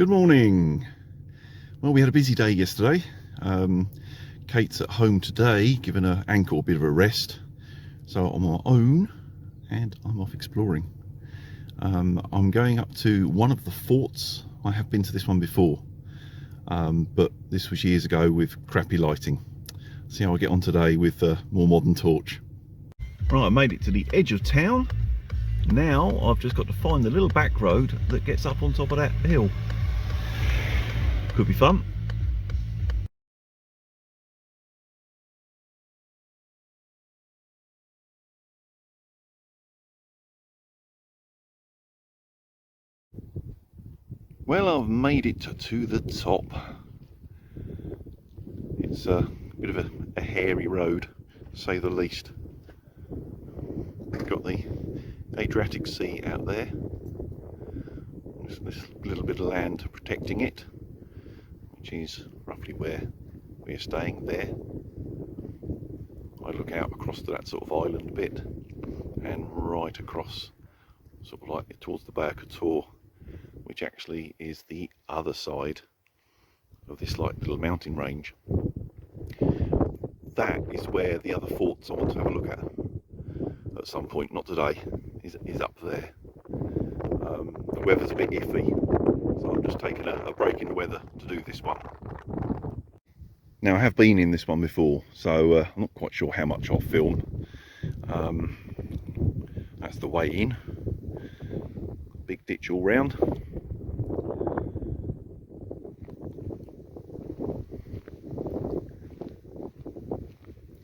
Good morning. Well, we had a busy day yesterday. Kate's at home today, giving her ankle a bit of a rest. So I'm on my own and I'm off exploring. I'm going up to one of the forts. I have been to this one before, but this was years ago with crappy lighting. See how I get on today with a more modern torch. Right, I made it to the edge of town. Now I've just got to find the little back road that gets up on top of that hill. Could be fun. Well, I've made it to the top. It's a bit of a hairy road, to say the least. Got the Adriatic Sea out there. This little bit of land protecting it, which is roughly where we're staying there. I look out across to that sort of island bit and right across sort of like towards the Bay of Couture, which actually is the other side of this like little mountain range. That is where the other forts I want to have a look at some point, not today, is up there. The weather's a bit iffy, so I'm just taking a break in the weather to do this one. Now I have been in this one before, so I'm not quite sure how much I'll film. That's the way in. Big ditch all round.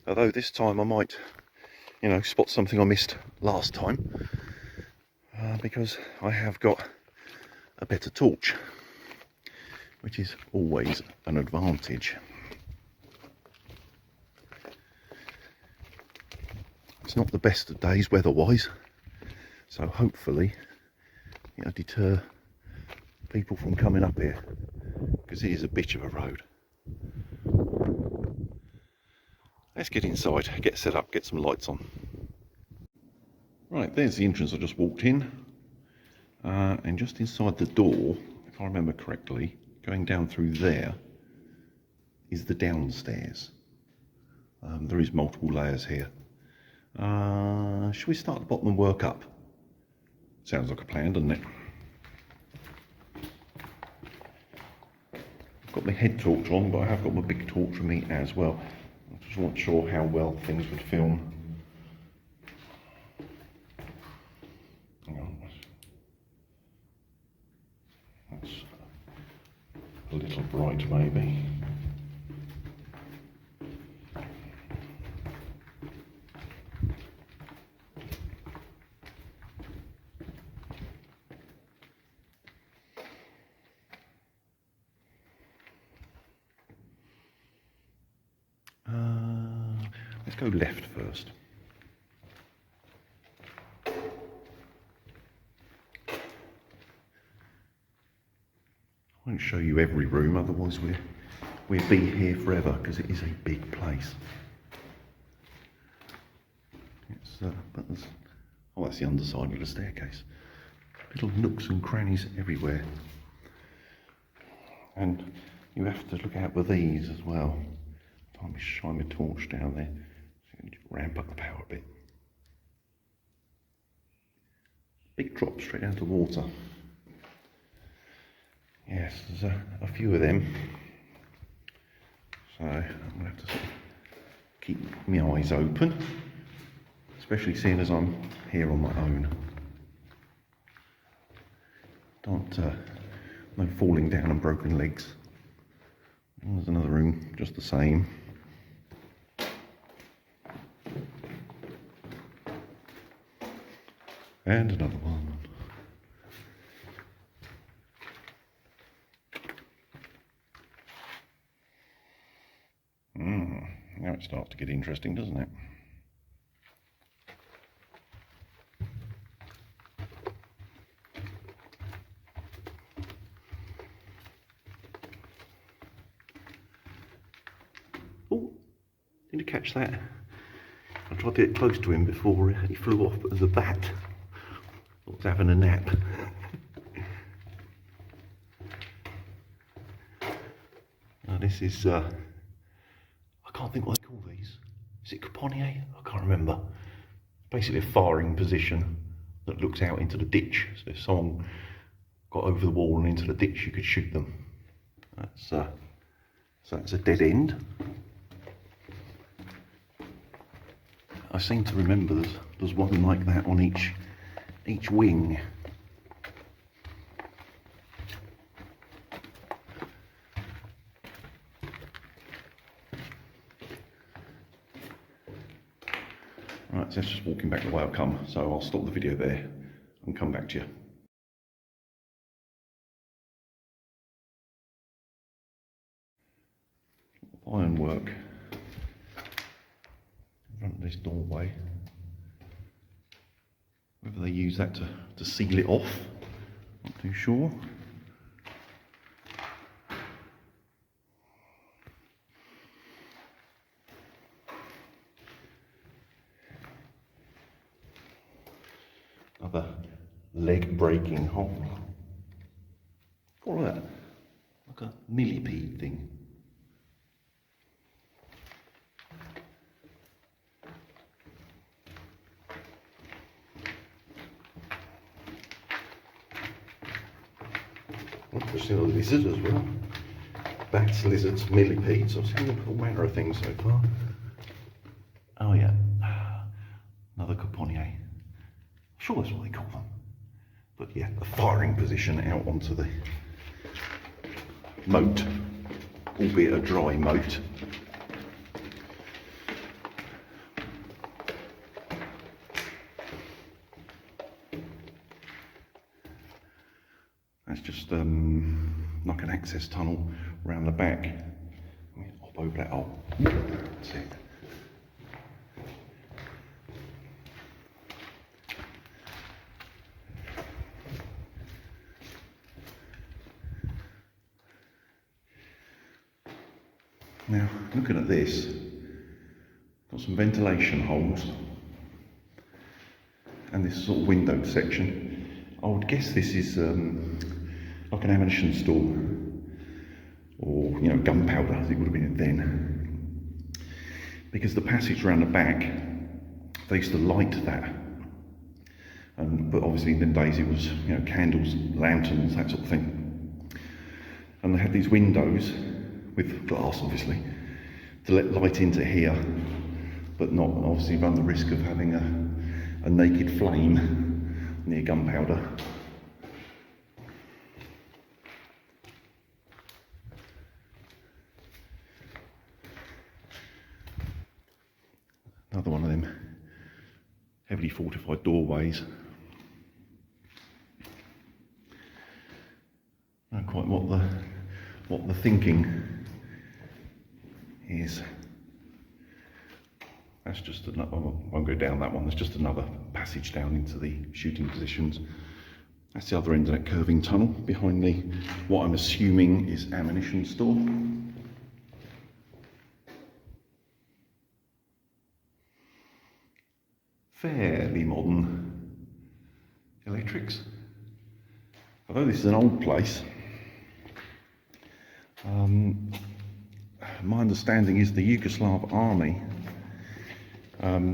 Although this time I might, spot something I missed last time, because I have got a better torch, which is always an advantage. It's not the best of days weather-wise, so hopefully it'll deter people from coming up here, because it is a bitch of a road. Let's get inside, get set up, get some lights on. Right, there's the entrance I just walked in, and just inside the door, if I remember correctly, going down through there is the downstairs. There is multiple layers here. Should we start at the bottom and work up? Sounds like a plan, doesn't it? I've got my head torch on, but I have got my big torch with me as well. I just wasn't sure how well things would film. Hang on. That's a little bright, maybe. Let's go left first. I won't show you every room, otherwise we'll be here forever, because it is a big place. But there's, that's the underside of the staircase. Little nooks and crannies everywhere. And you have to look out for these as well. Time to shine my torch down there, so you can ramp up the power a bit. Big drop straight down to water. Yes, there's a few of them. So I'm going to have to sort of keep my eyes open, especially seeing as I'm here on my own. No falling down and broken legs. There's another room, just the same. And another one. Now it starts to get interesting, doesn't it? Oh, did you catch that? I tried to get close to him before he flew off, but there's a bat. I was having a nap. This is, I can't think what they call these. Is it Caponier? I can't remember. Basically a firing position that looks out into the ditch. So if someone got over the wall and into the ditch, you could shoot them. So that's a dead end. I seem to remember there's one like that on each wing. Right, so that's just walking back the way I've come, so I'll stop the video there and come back to you. Ironwork in front of this doorway. Whether they use that to seal it off, not too sure. Another leg breaking hole. All that, like a millipede thing. I've seen a lizard as well. Bats, lizards, millipedes. I've seen all manner of things so far. Oh yeah, another Caponier. I'm sure that's what they call them. But yeah, a firing position out onto the moat, albeit a dry moat. That's just like an access tunnel around the back. Let me hop over that hole. That's it. Now, looking at this, got some ventilation holes and this sort of window section. I would guess this is like an ammunition store, or gunpowder as it would have been then, because the passage around the back, they used to light that, but obviously in them days it was candles, lanterns, that sort of thing, and they had these windows with glass obviously to let light into here, but not obviously run the risk of having a naked flame near gunpowder. Another one of them heavily fortified doorways. I don't quite what the thinking is. That's just another, I won't go down that one, there's just another passage down into the shooting positions. That's the other end of that curving tunnel behind what I'm assuming is ammunition store. Fairly modern electrics. Although this is an old place, my understanding is the Yugoslav army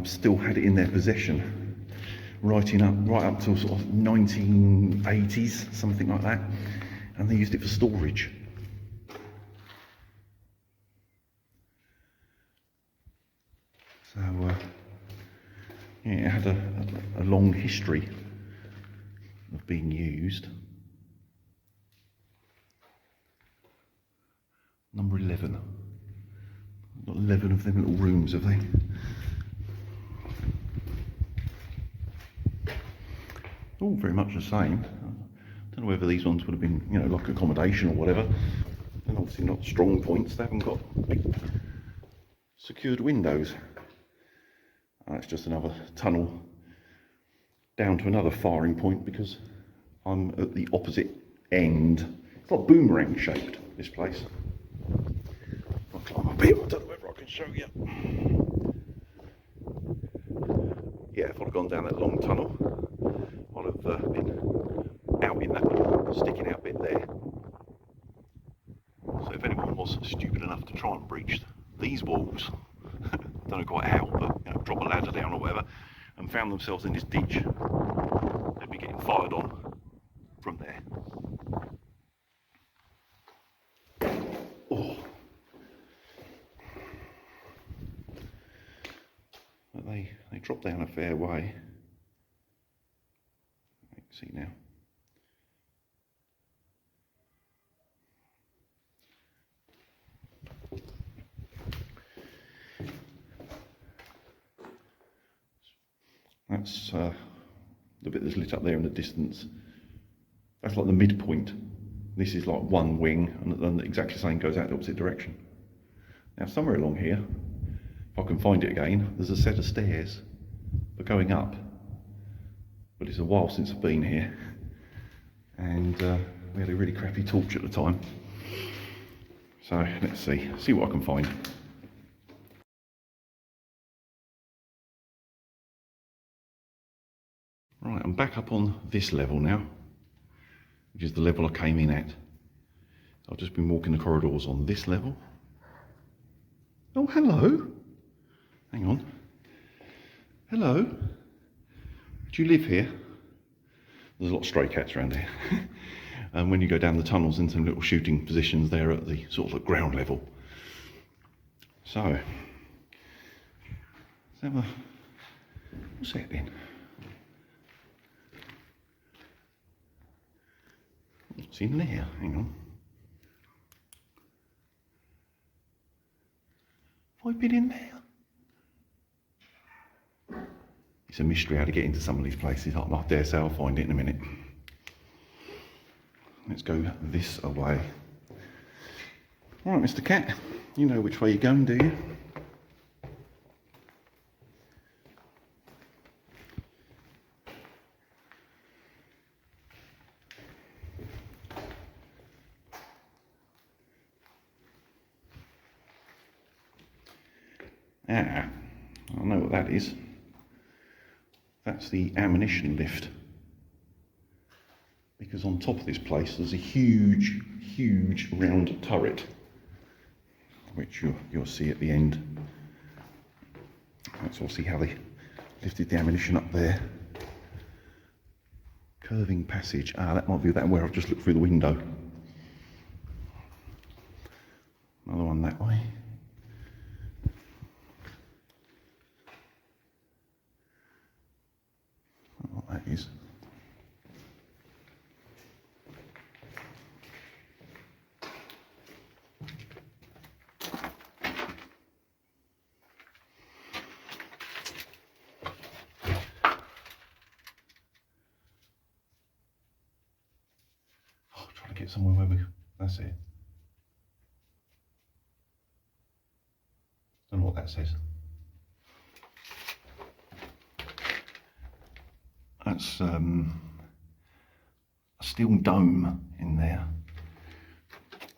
still had it in their possession right up till sort of 1980s, something like that, and they used it for storage. So yeah, it had a long history of being used. Number 11. Got 11 of them little rooms, have they? All very much the same. I don't know whether these ones would have been, like accommodation or whatever. And obviously not strong points. They haven't got big secured windows. It's just another tunnel down to another firing point because I'm at the opposite end. It's like boomerang shaped, this place. I'll climb up here, I don't know whether I can show you. Yeah, if I'd have gone down that long tunnel, I'd have been out in that sticking out bit there. So if anyone was stupid enough to try and breach these walls, don't know quite how, but you know, drop a ladder down or whatever, and found themselves in this ditch, they'd be getting fired on from there. Oh. But they dropped down a fair way. You can see now. That's the bit that's lit up there in the distance. That's like the midpoint. This is like one wing, and exactly the same goes out the opposite direction. Now somewhere along here, if I can find it again, there's a set of stairs for going up. But it's a while since I've been here, and we had a really crappy torch at the time. So let's see what I can find. Right, I'm back up on this level now, which is the level I came in at. I've just been walking the corridors on this level. Oh, hello. Hang on. Hello. Do you live here? There's a lot of stray cats around here. And when you go down the tunnels into little shooting positions, they're at the sort of the ground level. So, let's have a... what's that then? What's in there? Hang on. Have I been in there? It's a mystery how to get into some of these places. I dare say I'll find it in a minute. Let's go this way. All right, Mr. Cat, you know which way you're going, do you? Ah, I know what that is. That's the ammunition lift. Because on top of this place there's a huge round turret, which you'll see at the end. That's obviously how they lifted the ammunition up there. Curving passage. Ah, that might be that where I've just looked through the window. Another one that way. What that is. Oh, trying to get somewhere where that's it. Don't know what that says. That's a steel dome in there.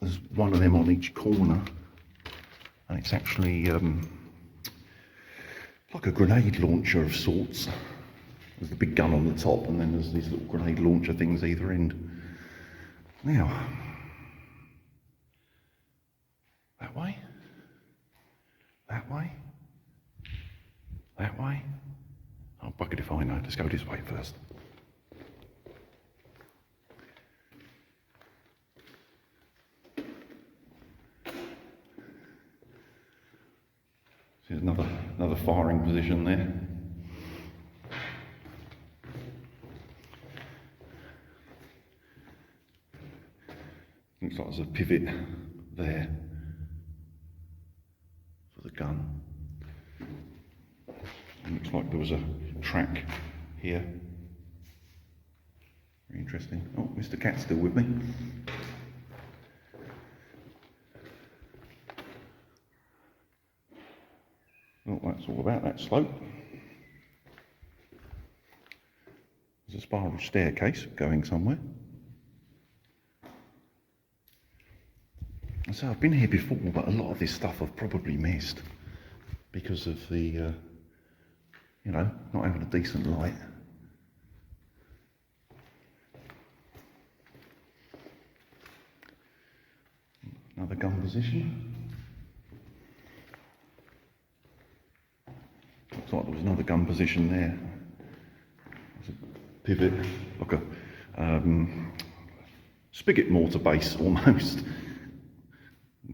There's one of them on each corner, and it's actually like a grenade launcher of sorts. There's the big gun on the top, and then there's these little grenade launcher things either end. Now, that way, that way, that way. Oh, bucket if I know. Let's go this way first. There's another firing position there. Looks like there's a pivot there for the gun. Looks like there was a track here. Very interesting. Oh, Mr. Cat's still with me. Oh, that's all about that slope. There's a spiral staircase going somewhere. So I've been here before, but a lot of this stuff I've probably missed because of the, you know, not having a decent light. Another gun position. Looks like there was another gun position there. There's a pivot, like a spigot mortar base almost.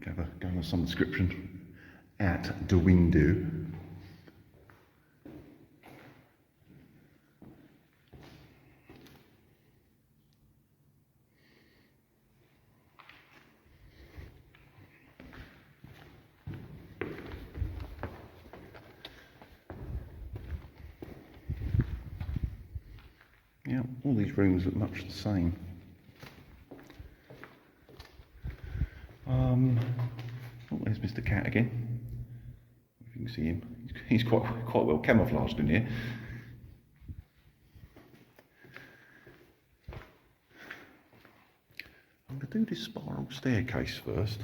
Go with some description at the window. Yeah, all these rooms look much the same. Oh, there's Mr. Cat again. If you can see him, he's quite well camouflaged in here. I'm going to do this spiral staircase first,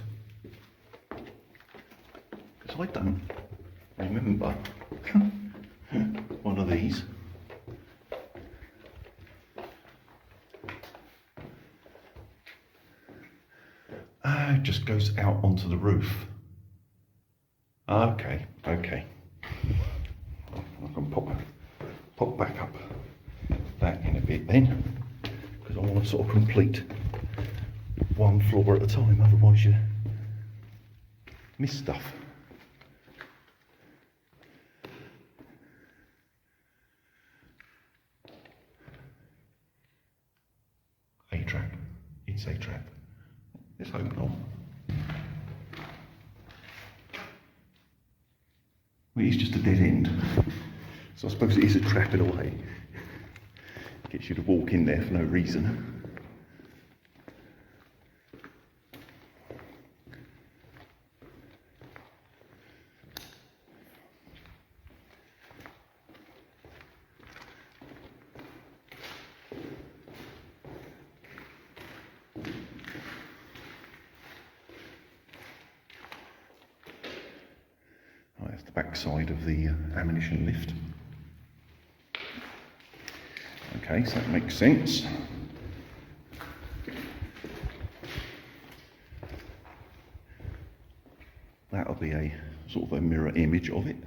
because I don't remember one of these. It just goes out onto the roof. Okay. I can pop back up that in a bit then, because I want to sort of complete one floor at a time, otherwise you miss stuff. A trap. It's a trap. Let's hope not. Well, it's just a dead end. So I suppose it is a trap in a way. Gets you to walk in there for no reason. That's the back side of the ammunition lift. Okay, so that makes sense. That'll be a sort of a mirror image of it.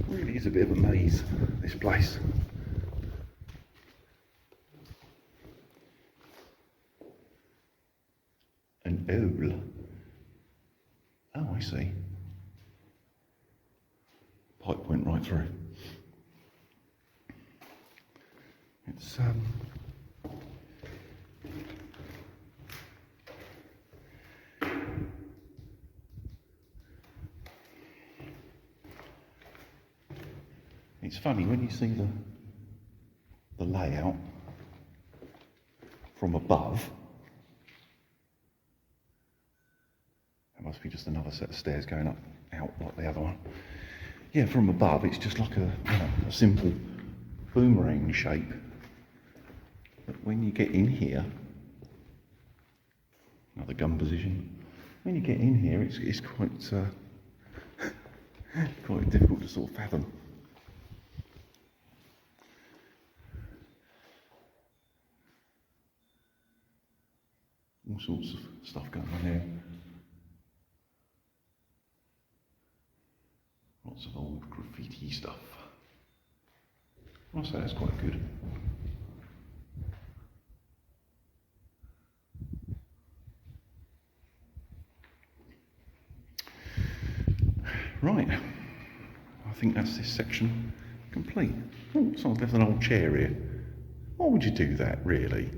Really is a bit of a maze, this place. An owl. Oh, I see. Pipe went right through. It's it's funny when you see the layout from above. That must be just another set of stairs going up out like the other one. Yeah, from above it's just like a simple boomerang shape. But when you get in here, another gun position. When you get in here, it's quite quite difficult to sort of fathom. All sorts of stuff going on here. Lots of old graffiti stuff. I'll say that's quite good. Right, I think that's this section complete. Oh, someone's left an old chair here. Why would you do that, really?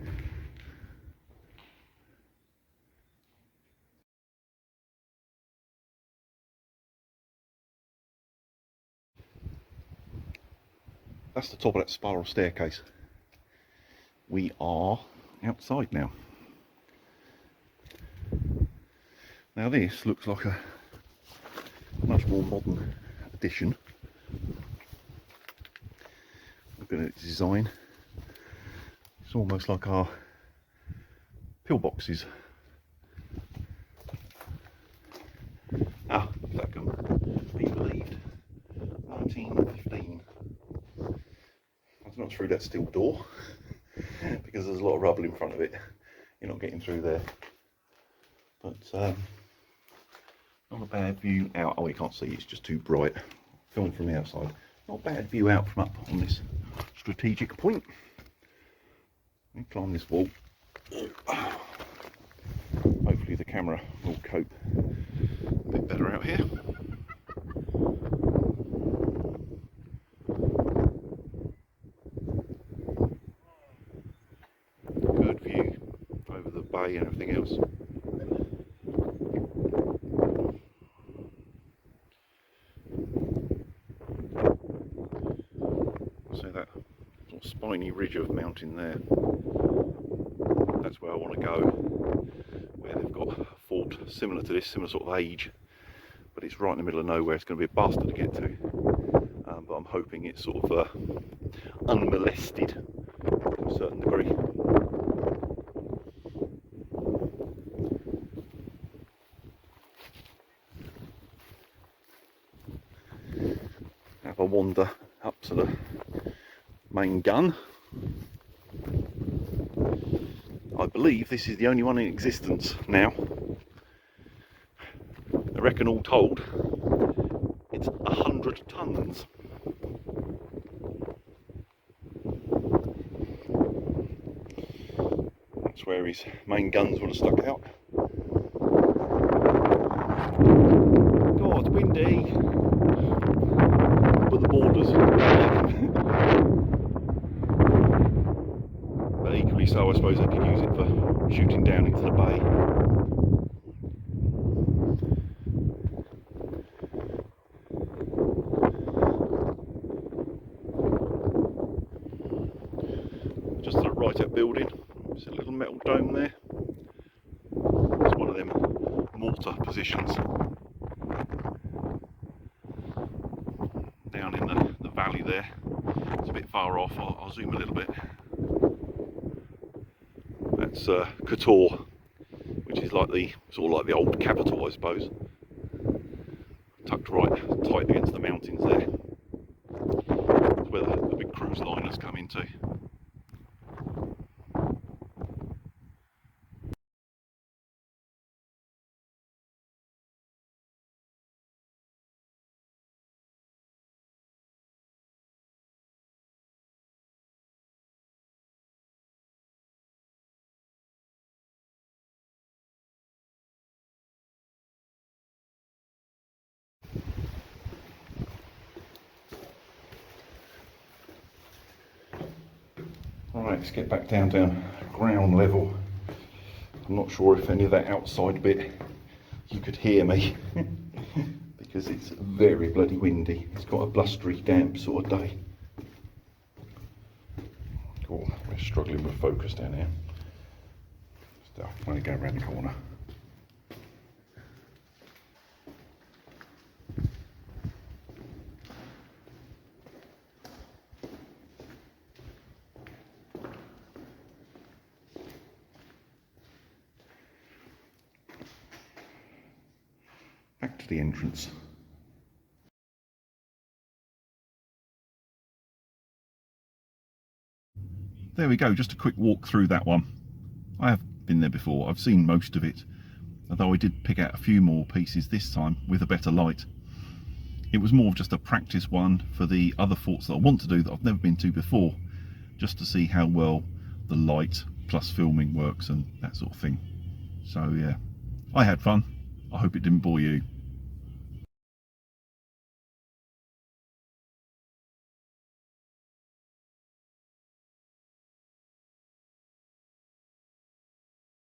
That's the top of that spiral staircase. We are outside now. Now this looks like a much more modern addition. Look at its design. It's almost like our pillboxes. Ah, that can be believed. 1915. I've not through that steel door because there's a lot of rubble in front of it. You're not getting through there. But not a bad view out. Oh, you can't see, it's just too bright. Film from the outside. Not a bad view out from up on this strategic point. Let me climb this wall. Hopefully the camera will cope a bit better out here. Good view over the bay and everything else. So that sort of spiny ridge of mountain there, that's where I want to go, where they've got a fort similar to this, similar sort of age, but it's right in the middle of nowhere. It's going to be a bastard to get to, but I'm hoping it's sort of unmolested to a certain degree. Have a wander up to the main gun. I believe this is the only one in existence now. I reckon all told it's 100 tons. That's where his main guns would have stuck out. God, it's windy. But the borders. But equally so, I suppose they could use it for shooting down into the bay. Just to the right of that building, there's a little metal dome there. It's one of them mortar positions down in the valley there. It's a bit far off. I'll zoom a little bit. That's Kotor, which is like the sort of like the old capital, I suppose, tucked right tight against the mountains there. That's where the big cruise liners come into. Alright, let's get back down ground level. I'm not sure if any of that outside bit you could hear me because it's very bloody windy. It's got a blustery, damp sort of day. Cool, we're struggling with focus down here. So I'm going to go around the corner. Back to the entrance. There we go, just a quick walk through that one. I have been there before, I've seen most of it, although I did pick out a few more pieces this time with a better light. It was more of just a practice one for the other forts that I want to do that I've never been to before, just to see how well the light plus filming works and that sort of thing. So yeah, I had fun. I hope it didn't bore you.